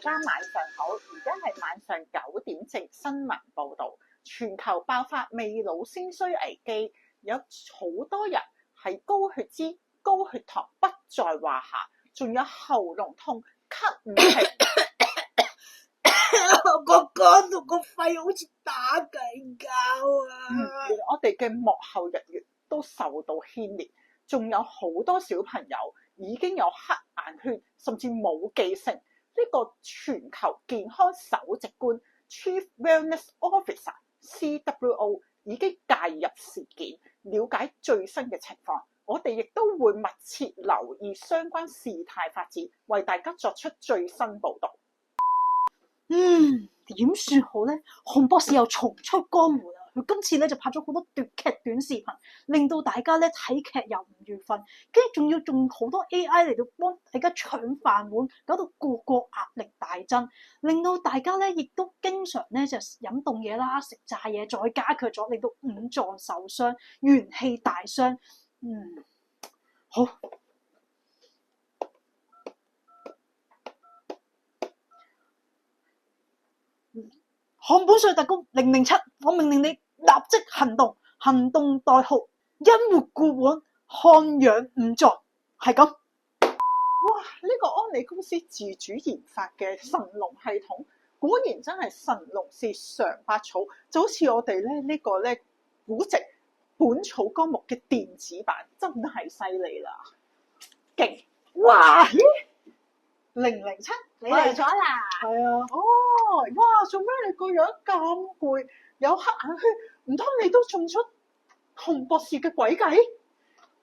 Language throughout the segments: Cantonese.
家晚上好，而家係晚上9點正新聞報導，全球爆發未老先衰危機，有好多人係高血脂、高血糖不在話下，仲有喉嚨痛、咳唔停。我個肝同個肺好似打緊交啊！連我哋嘅幕後人員都受到牽連，仲有好多小朋友已經有黑眼圈，甚至冇記性。呢個全球健康首席官 Chief Wellness Officer CWO 已經介入事件，了解最新嘅情況。我哋亦都會密切留意相關事態發展，為大家作出最新報導。點算好呢？洪博士又重出江湖啦！佢今次咧就拍咗好多短劇、短視頻，令到大家咧睇劇又唔愉快，跟住仲要用好多 AI 嚟到幫大家搶飯碗，搞到個個壓力大增，令到大家咧亦都經常咧就飲凍嘢啦、食炸嘢，再加劇咗，令到五臟受傷、元氣大傷。好。漢本帥特工007，我命令你立即行動，行動代號因活固本，漢陽五臟，係咁。哇！呢個安利公司自主研發嘅神龍系統，果然真係神龍是常百草，就好似我哋呢個古籍《本草綱目》嘅電子版，真係犀利啦！勁！哇！007，你嚟咗啦？係啊。哦，哇！做咩你個樣咁攰，有黑眼圈？唔通你都中出洪博士嘅詭計？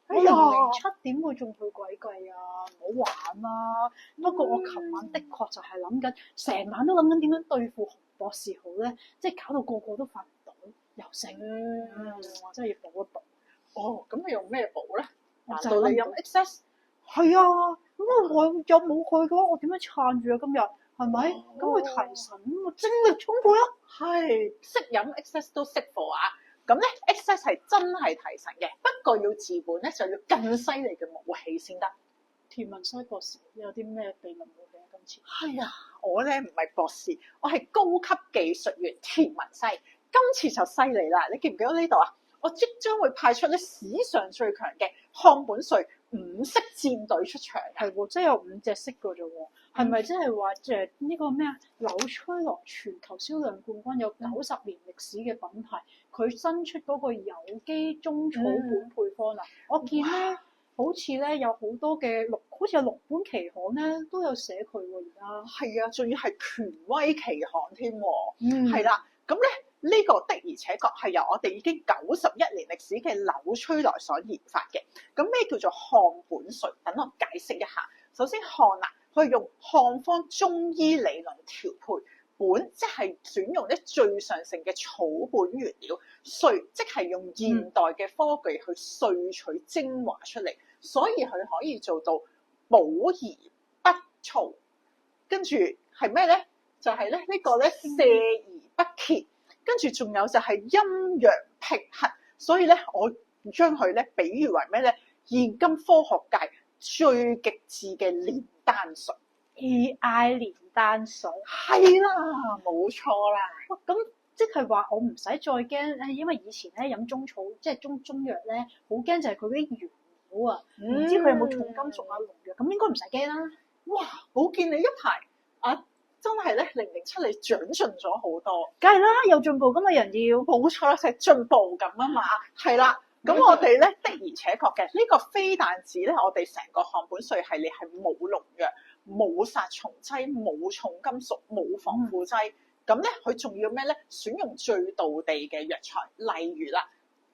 哎呀，007點會中佢詭計啊？唔好玩啦！不過我琴晚的確就係諗緊，成晚都諗緊點樣對付洪博士好咧，即係搞到個個都瞓唔到，又醒。我真係要補一補。哦，咁你用咩補咧？我難道你飲 XS？係啊，咁我有冇去嘅話，我點樣撐住啊？今日係咪？咁會提神，我精力充沛啊！係，識飲 XS 都識貨啊！咁咧 XS 係真係提神嘅，不過要治本咧就要更犀利嘅武器先得。田文西博士有啲咩秘密武器啊？今次係啊，我咧唔係博士，我係高級技術員田文西。今次就犀利啦！你記唔記得呢度啊？我即將會派出咧史上最強嘅漢本帥5色戰隊出場。係喎，即係有5隻色嘅啫喎。係咪即係話呢個咩啊？柳崔萊全球銷量冠軍，有90年歷史嘅品牌，佢新出嗰個有機中草本配方啦。我見咧，好似咧有好多嘅好似有6本期刊咧都有寫佢喎。而家係啊，仲要係權威期刊添喎。係啦，咁咧。呢個的而且確係由我哋已經91年歷史嘅柳崔萊所研發嘅。咁咩叫做漢本帥？等我解釋一下。首先漢啊，佢用漢方中醫理論調配，本即係選用啲最上乘嘅草本原料，帥即係用現代嘅科技去萃取精華出嚟，所以佢可以做到補而不燥。跟住係咩咧？就係呢個咧瀉而不竭。跟住仲有就係陰陽平衡，所以咧我將佢咧比喻為咩咧？現今科學界最極致嘅煉丹術 AI 煉丹術係啦，冇錯啦。哇，咁即係話我唔使再驚，因為以前咧飲中草即係中藥咧，好驚就係佢嗰啲原料啊，唔知佢有冇重金屬啊、農藥，咁應該唔使驚啦。哇！我見你一排啊〜真係咧，007你長進咗好多，梗係啦，有進步咁嘅人要冇錯啦，係進步咁啊嘛，係啦。咁我哋咧的而且確嘅呢個非但止咧，我哋成個漢本帥系列係冇農藥、冇殺蟲劑、冇重金屬、冇防腐劑。咁咧佢仲要咩咧？選用最道地嘅藥材，例如啦，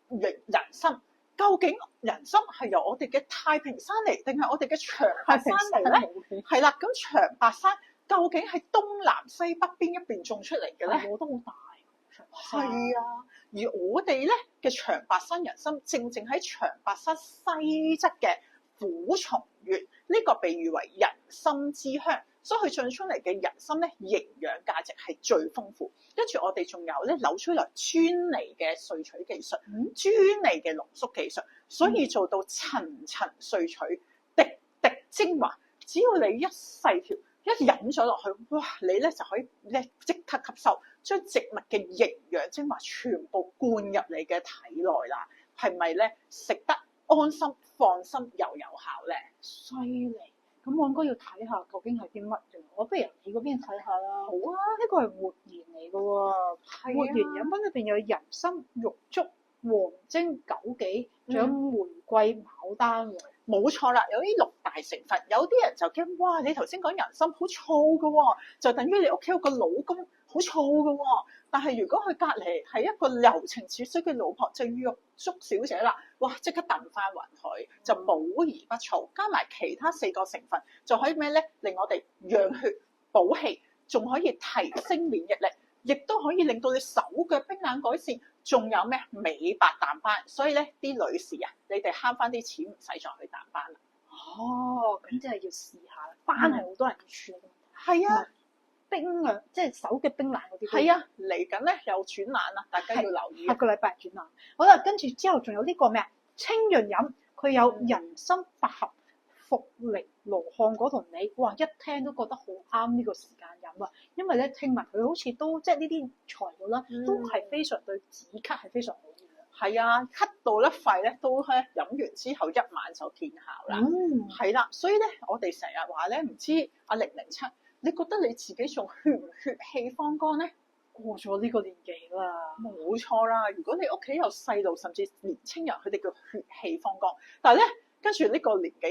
人參。究竟人參係由我哋嘅太平山嚟，定係我哋嘅長白山嚟咧？係啦，咁長白山。究竟係東南西北邊一邊種出嚟嘅咧？我都好大。係啊，而我哋咧嘅長白山人參，正正喺長白山西側嘅苦松穴，呢個被譽為人參之鄉，所以佢種出嚟嘅人參咧，營養價值係最豐富。跟住我哋仲有咧柳崔萊專利嘅萃取技術，專利嘅濃縮技術，所以做到層層萃取，滴滴精華。只要你一細條。一飲咗落去，哇！你咧就可以咧即刻吸收，將植物嘅營養精華全部灌入你嘅體內啦。係咪咧食得安心、放心又有效咧？犀利！咁我應該要睇下究竟係啲乜嘅。我不如由你嗰邊睇下啦。好啊，呢個係活鹽嚟嘅喎，活鹽飲品裏邊有人參、玉竹、黃精、枸杞，仲有玫瑰、牡丹喎。冇錯啦，有呢6大成分。有啲人就驚，哇！你頭先講人參好燥嘅喎，就等於你屋企有個老公好燥嘅喎。但係如果佢隔離係一個柔情似水嘅老婆，就玉竹小姐啦，哇！即刻燉翻勻佢，就補而不燥，加埋其他4個成分，就可以咩咧？令我哋養血補氣，仲可以提升免疫力，亦都可以令到你手腳冰冷改善。仲有咩美白淡斑，所以咧啲女士啊，你哋慳翻啲錢，唔使再去淡斑啦。哦，咁真係要試下啦。斑係好多人要處理嘅問題。係啊，冰涼即係手嘅冰冷嗰啲。係啊，嚟緊咧又轉冷啦，大家要留意。下個禮拜轉冷。好啦，跟住之後仲有呢個咩啊？清潤飲，佢有人參、百合、茯苓、羅漢果同李，哇！一聽都覺得好啱呢個時間飲啊！因為咧聽聞佢好似都即係呢啲材料啦，都係非常對止咳係非常好嘅。係啊，咳到咧肺咧都咧飲完之後一晚就見效啦。係啦，所以咧我哋成日話咧，唔知阿007，你覺得你自己仲血唔血氣方剛咧？過咗呢個年紀啦，冇錯啦。如果你屋企有細路，甚至年青人，佢哋叫血氣方剛，但係咧跟住呢個年紀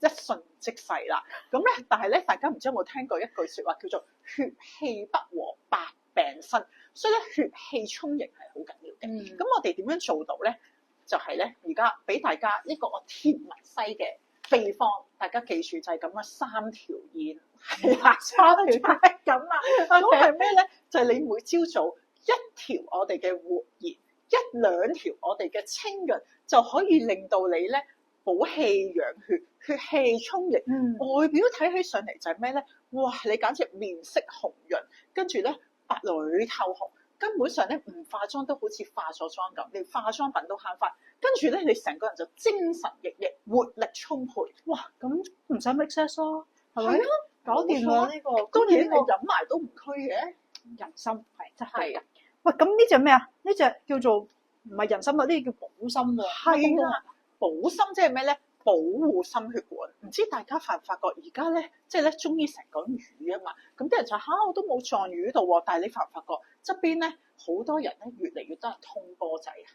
一瞬即逝啦。咁咧，但係咧，大家唔知有冇聽過一句説話叫做血氣不和百病生，所以咧血氣充盈係好緊要嘅。咁我哋點樣做到咧？就係咧，而家俾大家一個我甜蜜西嘅秘方，大家記住就係咁嘅3條煙，係啦，3條係咁啦。咁係咩咧？就係你每朝早1條我哋嘅活鹽，1-2條我哋嘅清潤，就可以令到你咧補氣養血，血氣充盈。外表睇起上嚟就係咩咧？哇！你簡直面色紅潤，跟住咧白裏透紅，根本上咧唔化妝都好似化咗妝咁，連化妝品都慳翻。跟住咧，你成個人就精神奕奕，活力充沛。哇！咁唔使 make sense 咯，係咪？搞掂啦呢個。當然你飲埋都唔虛嘅。人參係真係㗎。喂，咁呢隻咩啊？呢隻叫做唔係人參啊，呢個叫保心喎。係啦，保心即係咩咧？保護心血管。唔知大家發唔發覺而家咧，即係咧中醫成日講魚啊嘛，咁啲人就我都冇撞魚度喎。但係你發唔發覺側邊咧好多人咧越嚟越多人通波仔啊，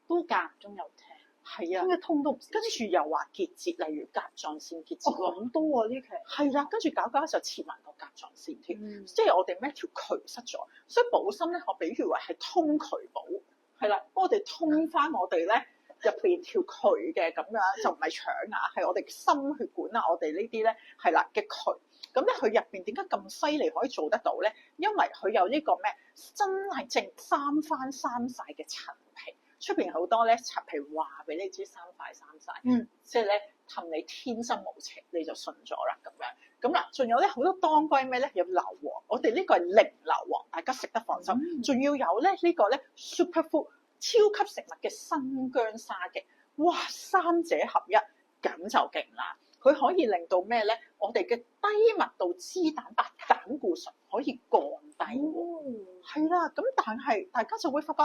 都間唔中有聽。係啊，點解通都唔知？跟住又話結節，例如甲狀腺結節喎。好多啊呢期。係啦，跟住搞就切埋個甲狀腺添，即係我哋咩條渠塞咗，所以保心咧，我比喻為係通渠保，係啦，幫我哋通翻我哋咧入邊條渠嘅咁樣，就唔係腸啊，係我哋心血管啊，我哋呢啲咧係啦嘅渠。咁咧佢入邊點解咁犀利可以做得到咧？因為佢有呢個咩真係正三番三晒嘅陳皮。出邊好多咧陳皮話俾你知三塊三晒，即係咧氹你天生無邪，你就信咗啦咁樣。咁嗱，仲有咧好多當歸咩咧？有硫磺，我哋呢個係零硫磺，大家食得放心。仲要有咧呢個咧 superfood 超級食物嘅生薑沙嘅，哇，3者合一咁就勁啦！佢可以令到咩咧？我哋嘅低密度脂蛋白膽固醇可以降低喎。係啦，咁但係大家就會發覺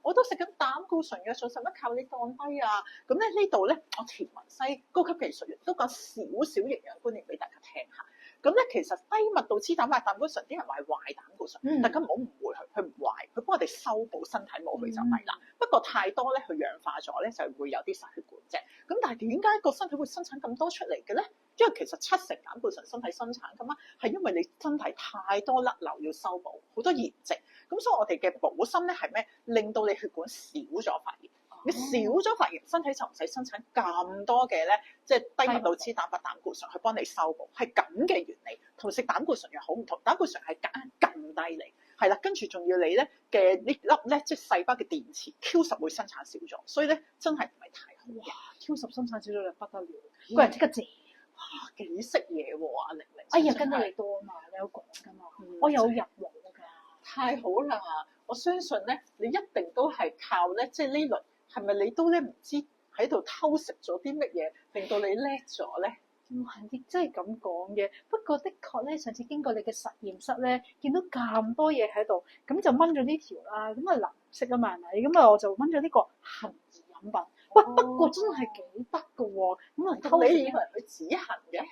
我都食緊膽固醇嘅，仲使乜靠你降低啊？咁咧呢度咧，我田文西高級技術員都講少少營養觀念俾大家聽下。咁咧其實低密度脂蛋白膽固醇，啲人話係壞膽固醇，大家唔好誤會佢唔壞，佢幫我哋修補身體冇佢就係啦。不過太多咧，佢氧化咗咧，就會有啲殺血管啫。咁但係點解個身體會生產咁多出嚟嘅咧？因為其實70%膽固醇身體生產噶嘛，係因為你身體太多甩漏要修補，好多炎症。咁所以我哋嘅保心咧係咩？令到你血管少咗發炎。你少咗發炎，身體就唔使生產咁多嘅咧，即係低密度脂蛋白膽固醇去幫你修補，係咁嘅原理。同食膽固醇又好唔同，膽固醇係撳低你，係啦，跟住仲要你咧嘅呢粒咧，即係細胞嘅電池 Q10會生產少咗，所以咧真係唔係太好嘅。哇 Q10 生產少咗就不得了，個人即刻謝。哇，幾識嘢喎，阿玲玲。哎呀，跟得你多啊嘛，你有講噶嘛，我有入腦㗎。太好啦！我相信咧，你一定都係靠咧，即係呢輪係咪你都咧唔知喺度偷食咗啲乜嘢，令到你叻咗咧？哇！亦真係咁講嘅，不過的確咧，上次經過你嘅實驗室咧，見到咁多嘢喺度，咁就掹咗呢條啦，咁啊藍色啊嘛係咪？咁啊我就掹咗呢個杏兒飲品。喂，不過真係幾得㗎喎，咁啊偷你以為佢止痕嘅？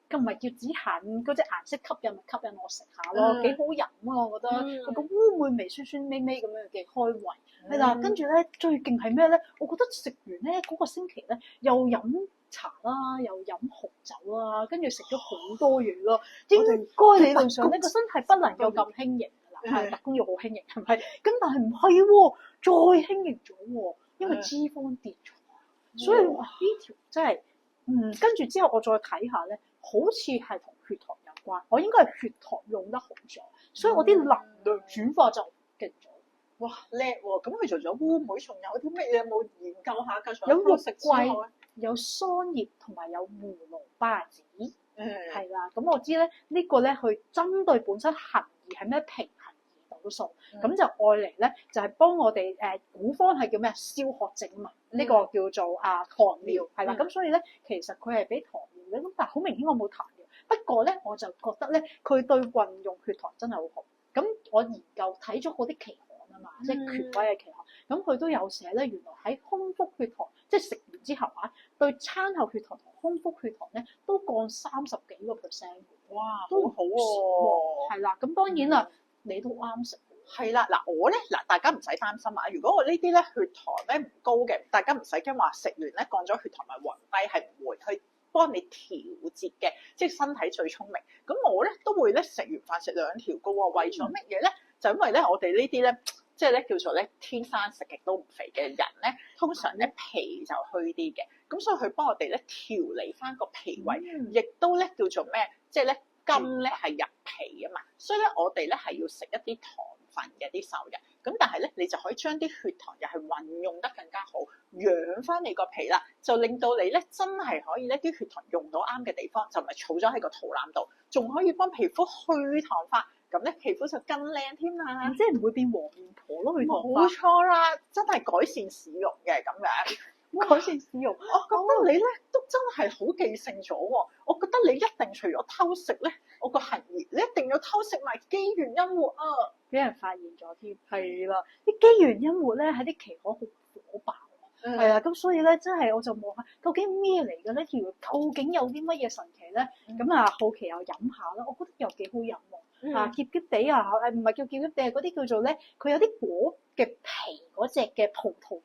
咁唔係叫止痕，嗰隻顏色吸引咪吸引我食下咯，幾好飲啊！我覺得佢個烏梅味酸酸味味咁樣幾開胃。係啦，跟住咧最勁係咩咧？我覺得食完咧嗰個星期咧，又飲茶啦，又飲紅酒啦，跟住食咗好多嘢咯。應該理論上呢個身體不能夠咁輕盈㗎啦，係特工要好輕盈係咪？咁但係唔係喎，再輕盈咗喎，因為脂肪跌咗，所以哇呢條真係跟住之後我再睇下咧。好似係同血糖有關，我應該係血糖用得好咗，所以我啲能量轉化就勁咗。哇叻喎！咁佢除咗烏梅，仲有啲乜嘢有冇研究下㗎？有肉桂、有桑葉同埋有胡蘿蔔子，係啦。咁我知咧呢個咧去針對本身杏兒係咩平衡胰島素，咁就愛嚟咧就係幫我哋古方係叫咩消渴症啊嘛，呢個叫做糖尿係啦。咁所以咧其實佢係俾糖尿嘅，咁但係好明顯我冇糖尿，不過咧我就覺得咧佢對運用血糖真係好好。咁我研究睇咗嗰啲期刊啊嘛，即係權威嘅期刊，咁佢都有寫咧，原來喺空腹血糖，即係食完之後對餐後血糖同空腹血糖咧都降30幾個%。哇，都好好喎！係啦，咁當然啦，你都啱食。係啦，嗱我咧大家唔使擔心啊！如果我呢啲咧血糖咧唔高嘅，大家唔使驚話食完咧降咗血糖咪暈低，係唔會去幫你調節嘅，即係身體最聰明。咁我咧都會咧食完飯食2條嘅喎，為咗乜嘢咧？就因為咧我哋呢啲咧，即係咧叫做咧天生食極都唔肥嘅人咧，通常咧脾就虛啲嘅，咁所以佢幫我哋咧調理翻個脾胃，亦都咧叫做咩？即係咧金咧係入脾啊嘛，所以咧我哋咧係要食一啲糖分嘅啲瘦嘅，咁但係咧你就可以將啲血糖又係運用得更加好，養翻你個脾啦，就令到你咧真係可以咧啲血糖用到啱嘅地方，就唔係儲咗喺個肚腩度，仲可以幫皮膚去糖化，咁咧皮膚就更靚添啦，即係唔會變黃面婆咯，去糖化。冇錯啦，真係改善市容嘅咁樣。改善市容，我覺得你咧都真係好記性咗喎！我覺得你一定除咗偷食咧，我個杏兒你一定要偷食埋機緣因活啊！俾人發現咗添，係啦，啲機緣因活咧喺啲期刊好火爆，係啊，咁所以咧真係我就望下究竟咩嚟嘅呢條究竟有啲乜嘢神奇咧？咁好奇又飲下啦，我覺得又幾好飲喎，澀澀地唔係叫澀澀地，係嗰啲叫做咧，佢有啲果嘅皮嗰隻嘅葡萄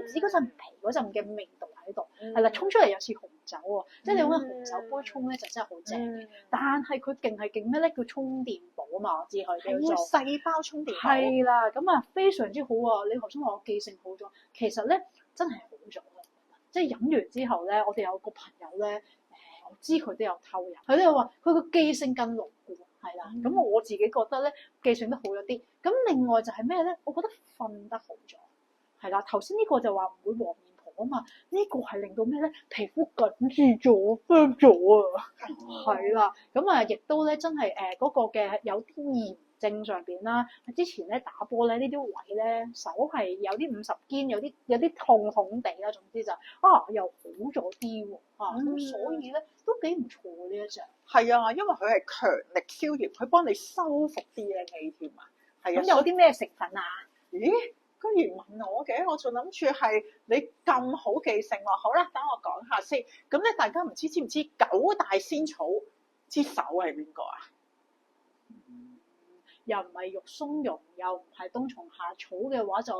籽嗰陣皮嗰陣嘅味道喺度，係啦，沖出嚟有似紅酒喎，即係你用紅酒杯沖咧就真係好正，但係佢勁係勁咩咧？叫充電寶啊嘛，我知佢叫做細胞充電寶。係啦，咁非常之好啊！你頭先話我記性好咗，其實咧真係好咗嘅，即係飲完之後咧，我哋有個朋友咧，我知佢都有偷飲，佢都有話佢個記性更牢固，係啦，咁我自己覺得咧記性都好咗啲。咁另外就係咩咧？我覺得瞓得好咗。係啦，頭先呢個就話唔會黃面婆啊嘛，呢個係令到咩咧？皮膚緊緻咗、firm 咗啊，係啦，咁亦都咧真係嗰個嘅有啲炎症上邊啦。之前咧打波咧呢啲位咧手係有啲50肩，有啲痛痛地啦，總之就又好咗啲喎，咁所以咧都幾唔錯喎呢一隻。係啊，因為佢係強力消炎，佢幫你修復 DNA 添啊。係啊，咁有啲咩成分啊？咦？居然問我嘅，我仲諗住係你咁好記性喎。好啦，等我講下先。咁咧，大家知唔知9大仙草之首係邊個啊？又唔係玉松茸，又唔係冬蟲夏草嘅話，就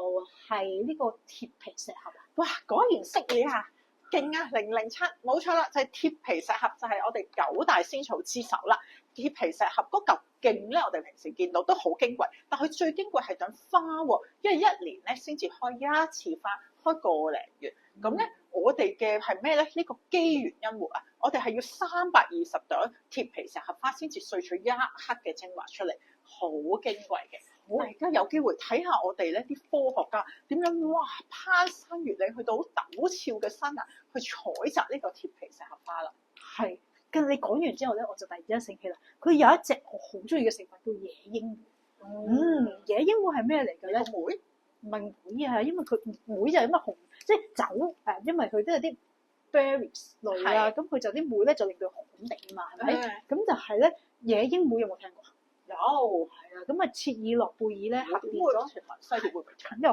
係呢個鐵皮石斛啊！哇，果然識你啊，勁啊！007，冇錯啦，就係鐵皮石斛，就係我哋9大仙草之首啦。鐵皮石斛嗰嚿莖咧，我哋平時見到都好矜貴，但佢最矜貴係朵花喎，因為1年咧先至開一次花，開個多月。咁咧，我哋嘅係咩咧？呢個機緣因活啊，我哋係要320朵鐵皮石斛花先至萃取1克嘅精華出嚟，好矜貴嘅。大家有機會睇下我哋咧啲科學家點樣攀山越嶺去到好陡峭嘅山崖去採摘呢個鐵皮石斛花啦。係。跟你講完之後咧，我就突然之間醒起啦。佢有一隻我好中意嘅食物叫野櫻芋。野櫻芋係咩嚟嘅咧？梅？唔係梅啊，因為佢梅就係因為紅，即係酒因為佢都有啲 berries 類啦，咁佢就啲酶咧就令到紅紅地嘛，係咪？咁就係咧野鷹莓有冇聽過？有係啊，咁啊切爾諾貝爾咧核變咗，全民西點會咁又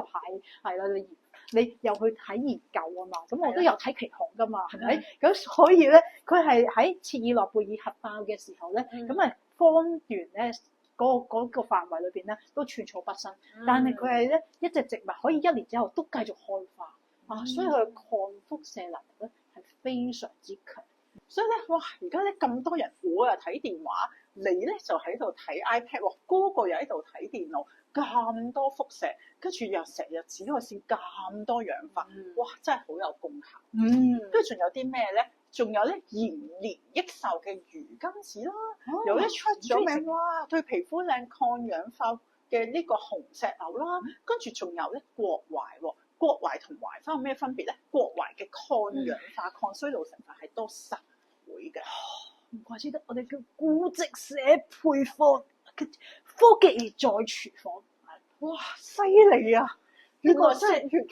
係啦，你又去睇研究啊嘛，咁我都有睇期刊噶嘛，係咪？咁所以咧，佢係喺切爾諾貝爾核爆嘅時候咧，咁啊方圓咧嗰個範圍裏邊咧都寸草不生，但係佢係咧一隻植物可以1年之後都繼續開花啊，所以佢嘅抗輻射能力咧係非常之強。所以咧，哇！而家咧咁多人，我又睇電話，你咧就喺度睇 iPad 喎，嗰個又喺度睇電腦，咁多輻射，跟住又成日紫外線咁多氧化，哇！真係好有功效。跟住仲有啲咩咧？仲有咧延年益壽嘅魚甘子啦，有一出咗名，哇！對皮膚靚、抗氧化嘅呢個紅石榴啦，跟住仲有咧國槐喎。國槐同槐花有咩分別咧？國槐嘅抗氧化、抗衰老成分係多10倍嘅。唔怪之得我哋叫古籍寫配方，科技在廚房。哇！犀利啊！呢個真係越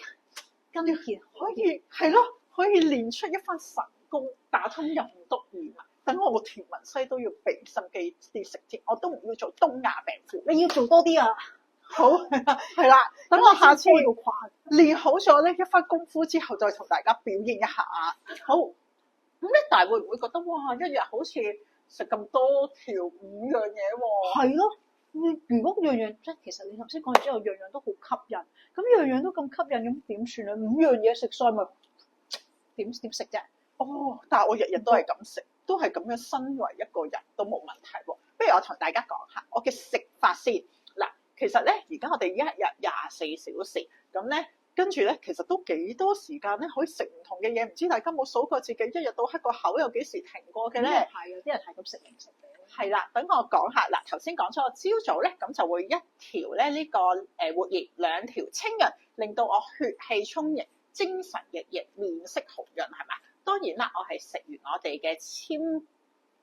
跟住可以係咯，可以練出一番神功，打通任督二脈。等我田文西都要俾心機啲食添，我都唔要做東亞病夫。你要做多啲啊！好係啦，等我下次練好咗呢一番功夫之後，再同大家表現一下。好咁咧，但係會唔會覺得哇，一日好似食咁多條5樣嘢喎？係咯，如果樣樣即係其實你頭先講完之後，樣樣都好吸引，咁樣樣都咁吸引，咁點算啊？5樣嘢食晒咪點食啫？哦，但係我日日都係咁食，都係咁樣身為一個人都冇問題喎。不如我同大家講下我嘅食法先。其實咧，而家我哋一日24小時，咁咧跟住咧，其實都幾多時間咧可以食唔同嘅嘢。唔知大家有冇數過自己一日到黑個口有幾時停過嘅咧？係有啲人係咁食零食嘅。係啦，等我講下嗱。頭先講咗我朝早咧，咁就會一條咧呢個活熱，2條清潤，令到我血氣充盈、精神奕奕、面色紅潤，係咪？當然啦，我係食完我哋嘅纖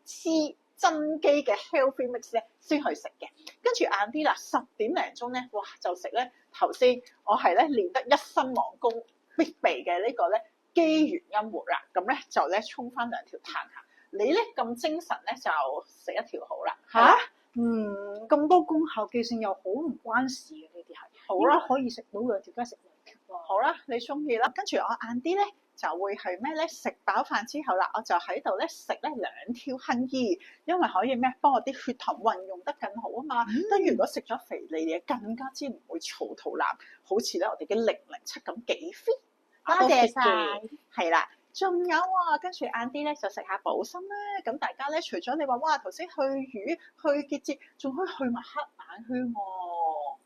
脂增肌嘅 healthy mix 咧，先去食嘅。跟住晏啲啦，10點零鐘咧，哇就食咧頭先我係咧練得一身武功必備嘅呢個咧肌元陰活啦。咁咧就咧沖翻2條嘆下。你咧咁精神咧就食1條好啦。嚇？咁多功效，記性又好唔關事嘅呢啲係。好啦，可以食到2條，梗係食2條。好啦，你中意啦。跟住我晏啲咧就會係咩咧？食飽飯之後啦，我就喺度咧食咧2條杏衣，因為可以咩幫我啲血糖運用得更好啊嘛。咁如果食咗肥膩嘢，更加之唔會嘈肚腩，好似咧我哋嘅007咁幾 fit。多謝晒。係啦，仲有啊，跟住晏啲咧就食下補心啦。咁大家咧除咗你話哇頭先去魚去結節，仲可以去埋黑眼圈喎。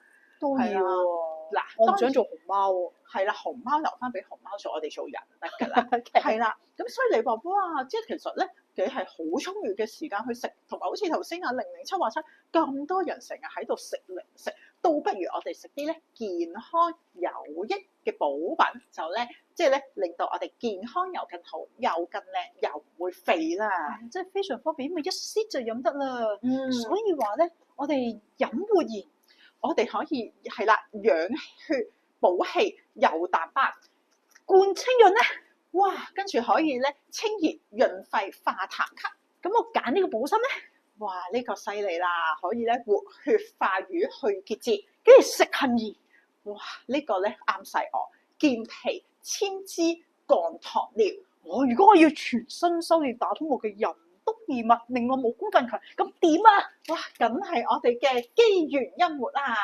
都要喎。嗱，我唔想做熊貓喎。係啦，熊貓留翻俾熊貓做，我哋做人得㗎啦。係啦，咁所以你話哇，即係其實咧，你係好充裕嘅時間去食，同埋好似頭先啊007話齋，咁多人成日喺度食零食，倒不如我哋食啲咧健康有益嘅補品，就咧即係咧令到我哋健康又更好，又更靚，又唔會肥啦。即係非常方便，因為一擠就飲得啦。所以話咧，我哋飲活鹽，我哋可以係啦，養血。補氣又淡白，灌清潤咧，哇！跟住可以咧清熱潤肺化痰咳。咁我揀呢個補心咧，哇！呢個犀利啦，可以咧活血化瘀去結節。跟住食杏兒，哇！呢個咧啱晒我，健脾纖脂降糖尿。如果我要全身修煉，打通我嘅任督二脈，令我武功更強，咁點啊？哇！梗係我哋嘅肌元陰活啦。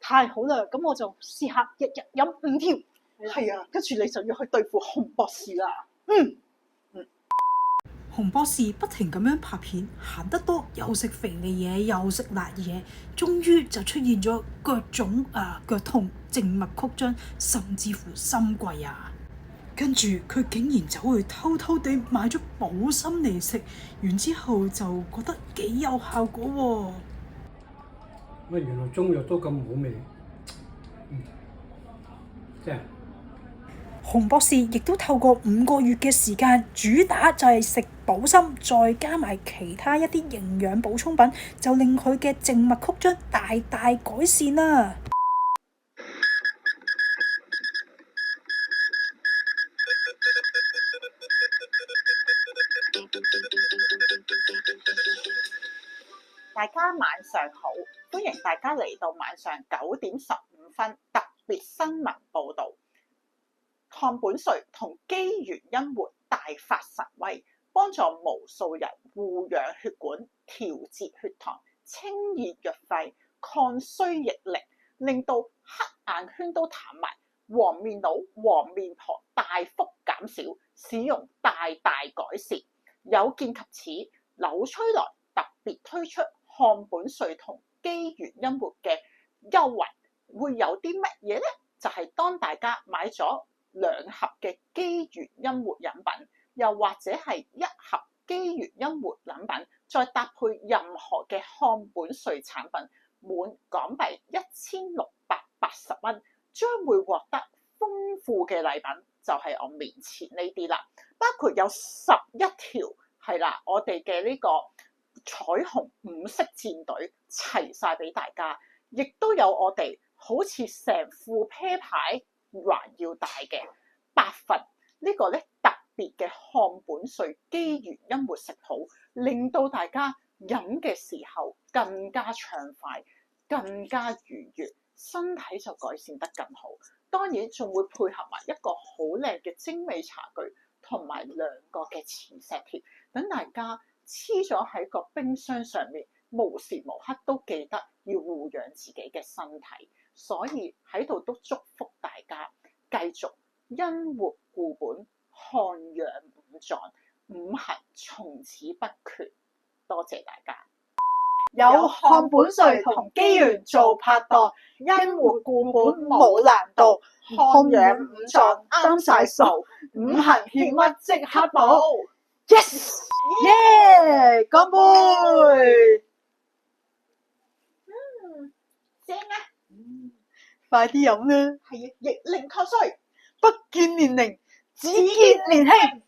太好啦！咁我就試下日日飲5條。係啊，跟住你就要去對付洪博士啦。洪博士不停咁樣拍片，行得多又食肥膩嘢，又食辣嘢，終於就出現咗腳腫腳痛、靜脈曲張，甚至乎心悸啊！跟住佢竟然走去偷偷地買咗補心嚟食，完之後就覺得幾有效果喎。乜原來中藥都咁好味，真係。洪博士亦都透過5個月嘅時間，主打就係食補心，再加埋其他一啲營養補充品，就令佢嘅靜脈曲張大大改善啦。家晚上好，歡迎大家嚟到晚上9:15特別新聞報導。漢本帥同機緣恩活大發神威，幫助無數人護養血管、調節血糖、清熱潤肺、抗衰逆力，令到黑眼圈都淡埋，黃面佬、黃面婆大幅減少，使用大改善。有見及此，紐崔萊特別推出漢本帥同機緣恩活嘅優惠，會有啲乜嘢呢？就係當大家買咗2盒嘅機緣恩活飲品，又或者係1盒機緣恩活飲品，再搭配任何嘅漢本帥產品，滿港幣1680蚊，將會獲得豐富嘅禮品，就係我面前呢啲啦，包括有11條係啦，我哋嘅呢個彩虹5色戰隊齊晒俾大家，亦都有我哋好似成副啤牌還要大嘅8份呢個咧特別嘅漢本帥機緣恩活食譜，令到大家飲嘅時候更加暢快，更加愉悅，身體就改善得更好。當然仲會配合埋一個好靚嘅精美茶具，同埋2個嘅磁石貼，等大家黐咗喺個冰箱上面，無時無刻都記得要護養自己嘅身體。所以喺度都祝福大家繼續恩活固本，漢養5臟，5行從此不缺。多謝大家。有漢本帥同機緣做拍檔，恩活固本冇難度，漢養5臟啱晒數，5行欠乜即刻補。Yes， 耶！乾杯！正啊！快啲飲啦！係啊，逆齡抗衰，不見年齡，只見年輕。